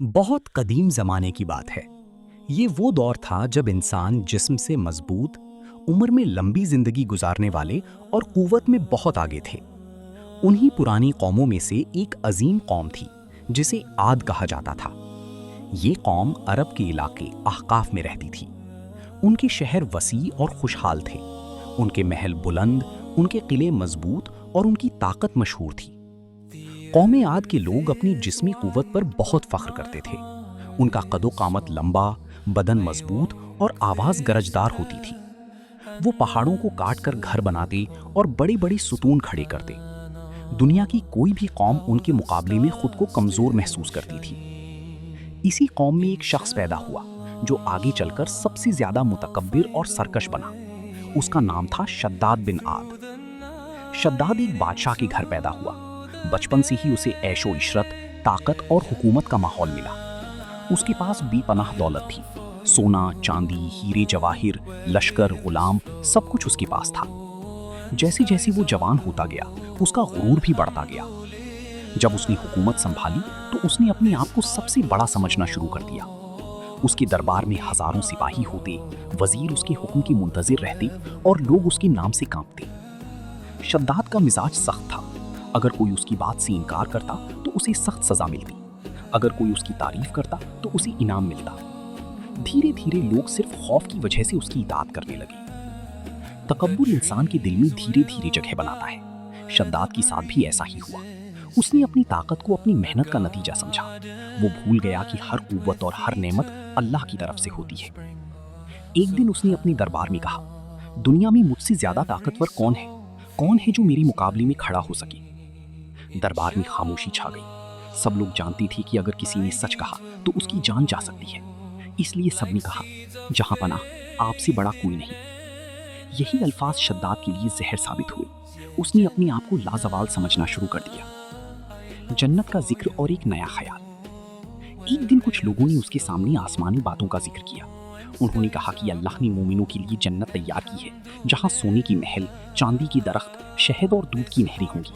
बहुत कदीम ज़माने की बात है। ये वो दौर था जब इंसान जिस्म से मजबूत, उम्र में लंबी ज़िंदगी गुजारने वाले और क़ुव्वत में बहुत आगे थे। उन्हीं पुरानी कौमों में से एक अजीम कौम थी जिसे आद कहा जाता था। ये कौम अरब के इलाके अहकाफ में रहती थी। उनके शहर वसी और खुशहाल थे। उनके महल बुलंद, उनके किले मजबूत और उनकी ताकत मशहूर थी। कौम आद के लोग अपनी जिस्मी क़ुव्वत पर बहुत फ़ख्र करते थे। उनका कदो-कामत लंबा, बदन मजबूत और आवाज़ गरजदार होती थी। वो पहाड़ों को काट कर घर बनाते और बड़े-बड़े सुतून खड़े करते। दुनिया की कोई भी कौम उनके मुकाबले में खुद को कमज़ोर महसूस करती थी। इसी कौम में एक शख्स पैदा हुआ जो आगे चलकर सबसे ज़्यादा मुतकब्बिर और सरकश बना। उसका नाम था शद्दाद बिन आद। शद्दाद एक बादशाह के घर पैदा हुआ। बचपन से ही उसे ऐशो इशरत, ताकत और हुकूमत का माहौल मिला। उसके पास बेपनाह दौलत थी। सोना, चांदी, हीरे जवाहिर, लश्कर, गुलाम, सब कुछ उसके पास था। जैसे जैसे वो जवान होता गया, उसका गुरूर भी बढ़ता गया। जब उसने हुकूमत संभाली तो उसने अपने आप को सबसे बड़ा समझना शुरू कर दिया। उसके दरबार में हजारों सिपाही होते, वजीर उसके हुक्म के मुंतजिर रहते और लोग उसके नाम से कांपते। शद्दाद का मिजाज सख्त था। अगर कोई उसकी बात से इनकार करता तो उसे सख्त सजा मिलती। अगर कोई उसकी तारीफ करता तो उसे इनाम मिलता। धीरे धीरे लोग सिर्फ खौफ की वजह से उसकी इताअत करने लगे। तकब्बुर इंसान के दिल में धीरे धीरे जगह बनाता है। शद्दाद के साथ भी ऐसा ही हुआ। उसने अपनी ताकत को अपनी मेहनत का नतीजा समझा। वो भूल गया कि हर कुव्वत और हर नेमत अल्लाह की तरफ से होती है। एक दिन उसने अपने दरबार में कहा, दुनिया में मुझसे ज्यादा ताकतवर कौन है? कौन है जो मेरे मुकाबले में खड़ा हो सके? दरबार में खामोशी छा गई। सब लोग जानते थे कि अगर किसी ने सच कहा तो उसकी जान जा सकती है। इसलिए सबने कहा, जहां पनाह, आपसे बड़ा कोई नहीं। यही अल्फाज शद्दाद के लिए जहर साबित हुए। उसने अपने आप को लाजवाल समझना शुरू कर दिया। जन्नत का जिक्र और एक नया ख्याल। एक दिन कुछ लोगों ने उसके सामने आसमानी बातों का जिक्र किया। उन्होंने कहा कि अल्लाह ने मोमिनों के लिए जन्नत तैयार की है, जहां सोने की महल, चांदी की दरख्त, शहद और दूध की नहरें होंगी।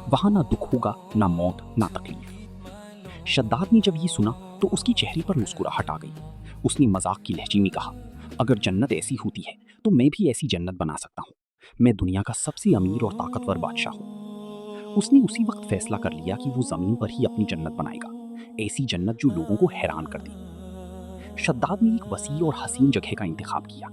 वहां ना दुख होगा, ना मौत, ना तकलीफ। शद्दाद ने जब ये सुना तो उसके चेहरे पर मुस्कुराहट आ गई। उसने मजाक की लहजे में कहा, अगर जन्नत ऐसी होती है तो मैं भी ऐसी जन्नत बना सकता हूँ। मैं दुनिया का सबसे अमीर और ताकतवर बादशाह हूँ। उसने उसी वक्त फैसला कर लिया कि वो जमीन पर ही अपनी जन्नत बनाएगा, ऐसी जन्नत जो लोगों को हैरान कर दे। शद्दाद ने एक वसी और हसीन जगह का इंतखाब किया।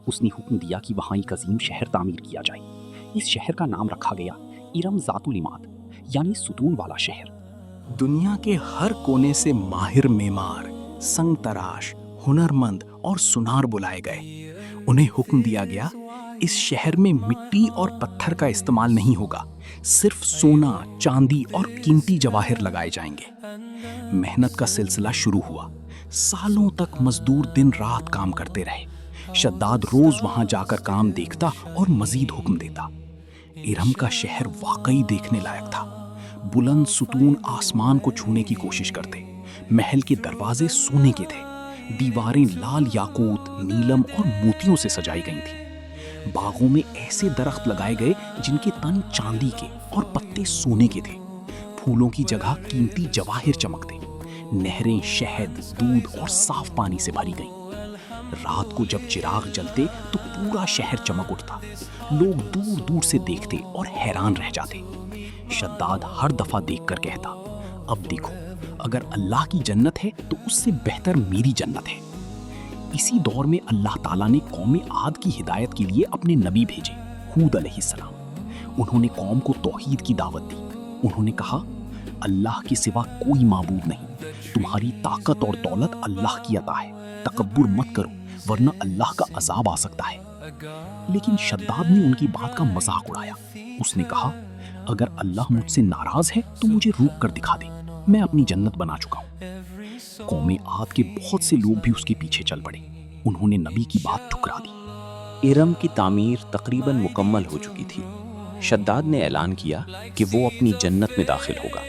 उसने हुक्म दिया कि वहाँ एक अजीम शहर तामीर किया जाए। इस शहर का नाम रखा गया इरम ज़ातुल इमाद, यानी सुतून वाला शहर। दुनिया के हर कोने से माहिर मेमार, संग तराश, हुनरमंद और सुनार बुलाए गए। उन्हें हुक्म दिया गया, इस शहर में मिट्टी और पत्थर का इस्तेमाल नहीं होगा, सिर्फ सोना, चांदी और कीमती जवाहिर लगाए जाएंगे। मेहनत का सिलसिला शुरू हुआ। सालों तक मजदूर दिन रात काम करते रहे। शद्दाद रोज वहां जाकर काम देखता और मजीद हुक्म देता। इरम का शहर वाकई देखने लायक था। बुलंद सुतून आसमान को छूने की कोशिश करते। महल के दरवाजे सोने के थे। दीवारें लाल याकूत, नीलम और मोतियों से सजाई गई थीं। बागों में ऐसे दरख्त लगाए गए जिनके तन चांदी के और पत्ते सोने के थे। फूलों की जगह कीमती जवाहिर चमकते। नहरें शहद, दूध और साफ पानी से भरी गईं। रात को जब चिराग जलते तो पूरा शहर चमक उठता। लोग दूर दूर से देखते और हैरान रह जाते। शद्दाद हर दफा देखकर कहता, अब देखो, अगर अल्लाह की जन्नत है तो उससे बेहतर मेरी जन्नत है। इसी दौर में अल्लाह ताला ने कौम आद की हिदायत के लिए अपने नबी भेजे, हूद अलैहिस्सलाम। उन्होंने कौम को तौहीद की दावत दी। उन्होंने कहा, अल्लाह के सिवा कोई माबूद नहीं। तुम्हारी ताकत और दौलत अल्लाह की अता है। तकब्बुर मत करो, वरना अल्लाह का अजाब आ सकता है। लेकिन शद्दाद ने उनकी बात का मजाक उड़ाया। उसने कहा, अगर अल्लाह मुझसे नाराज है तो मुझे रोक कर दिखा दे, मैं अपनी जन्नत बना चुका हूँ। कौम आद के बहुत से लोग भी उसके पीछे चल पड़े। उन्होंने नबी की बात ठुकरा दी। इरम की तामीर तकरीबन मुकम्मल हो चुकी थी। शद्दाद ने ऐलान किया कि वो अपनी जन्नत में दाखिल होगा।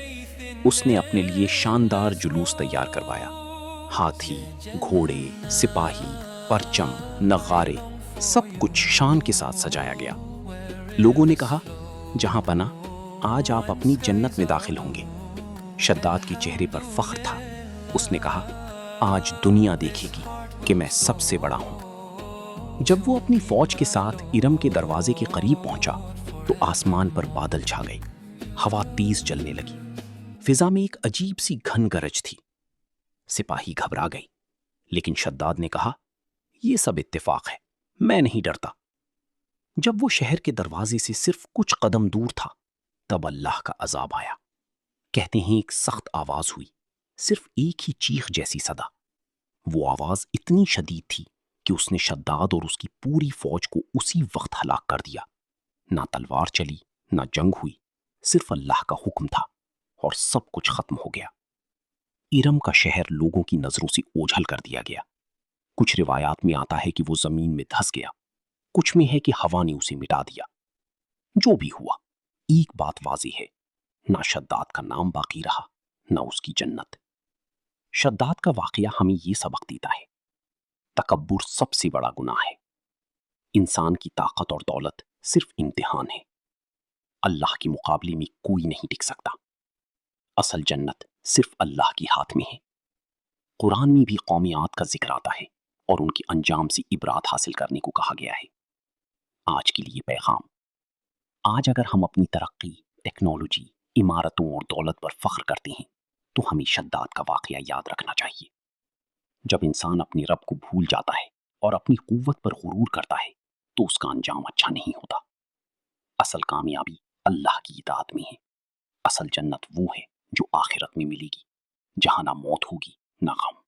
उसने अपने लिए शानदार जुलूस तैयार करवाया। हाथी, घोड़े, सिपाही, परचम, नगारे, सब कुछ शान के साथ सजाया गया। लोगों ने कहा, जहां पना, आज आप अपनी जन्नत में दाखिल होंगे। शद्दाद के चेहरे पर फख्र था। اس نے کہا، آج دنیا دیکھے گی کہ میں سب سے بڑا ہوں۔ جب وہ اپنی فوج کے ساتھ ارم کے دروازے کے قریب پہنچا تو آسمان پر بادل چھا گئے، ہوا تیز چلنے لگی، فضا میں ایک عجیب سی گھن گرج تھی۔ سپاہی گھبرا گئی، لیکن شداد نے کہا، یہ سب اتفاق ہے، میں نہیں ڈرتا۔ جب وہ شہر کے دروازے سے صرف کچھ قدم دور تھا تب اللہ کا عذاب آیا۔ کہتے ہیں ایک سخت آواز ہوئی، صرف ایک ہی چیخ جیسی صدا۔ وہ آواز اتنی شدید تھی کہ اس نے شداد اور اس کی پوری فوج کو اسی وقت ہلاک کر دیا۔ نہ تلوار چلی، نہ جنگ ہوئی، صرف اللہ کا حکم تھا اور سب کچھ ختم ہو گیا۔ ارم کا شہر لوگوں کی نظروں سے اوجھل کر دیا گیا۔ کچھ روایات میں آتا ہے کہ وہ زمین میں دھس گیا، کچھ میں ہے کہ ہوا نے اسے مٹا دیا۔ جو بھی ہوا، ایک بات واضح ہے، نہ شداد کا نام باقی رہا، نہ اس کی جنت۔ شداد کا واقعہ ہمیں یہ سبق دیتا ہے، تکبر سب سے بڑا گناہ ہے۔ انسان کی طاقت اور دولت صرف امتحان ہے، اللہ کے مقابلے میں کوئی نہیں ٹک سکتا۔ اصل جنت صرف اللہ کے ہاتھ میں ہے۔ قرآن میں بھی قوم عاد کا ذکر آتا ہے اور ان کے انجام سے عبرات حاصل کرنے کو کہا گیا ہے۔ آج کے لیے پیغام: آج اگر ہم اپنی ترقی، ٹیکنالوجی، عمارتوں اور دولت پر فخر کرتے ہیں تو ہمیں شداد کا واقعہ یاد رکھنا چاہیے۔ جب انسان اپنے رب کو بھول جاتا ہے اور اپنی قوت پر غرور کرتا ہے تو اس کا انجام اچھا نہیں ہوتا۔ اصل کامیابی اللہ کی اطاعت میں ہے۔ اصل جنت وہ ہے جو آخرت میں ملے گی، جہاں نہ موت ہوگی نہ غم۔